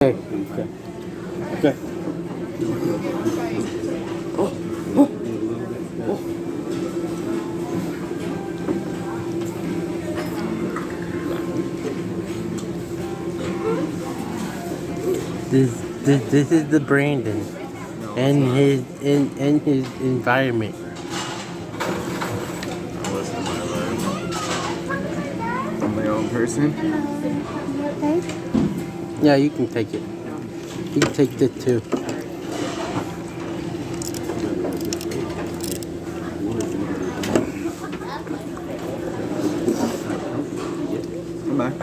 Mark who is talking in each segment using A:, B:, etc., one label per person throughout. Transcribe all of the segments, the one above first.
A: Okay. Okay. Okay. This is the Brandon and his environment.
B: I'm my own person.
A: Yeah, you can take it. You can take this too.
B: Come back.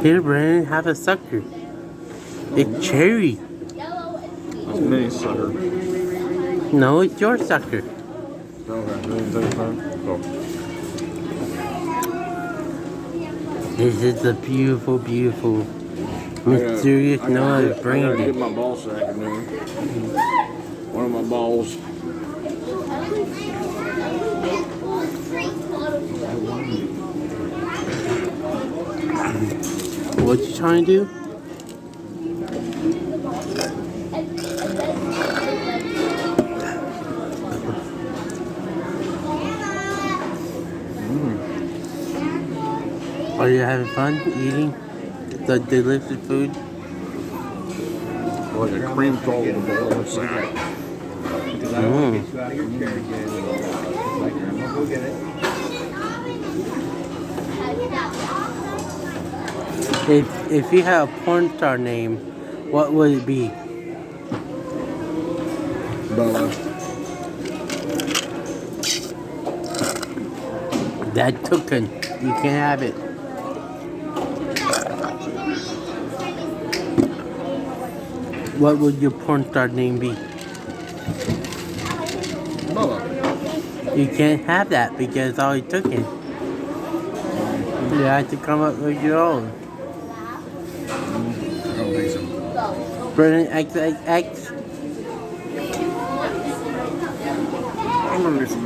A: Here, Brandon, have a sucker. It's cherry.
B: That's me, sucker.
A: No, it's your sucker.
B: Okay, go.
A: This is the beautiful, beautiful, mysterious Noah
B: I gotta get
A: Brandon.
B: my ball sack in there. One of my balls.
A: What you trying to do? Are you having fun eating the delicious food?
B: Like a cream cold ball sack.
A: If you had a porn star name, what would it be?
B: Bella.
A: That token. You can't have it. What would your porn star name be?
B: Bella.
A: You can't have that because it's already taken. You have to come up with your own.
B: I don't think so.
A: Brennan XXX.
B: I'm gonna do some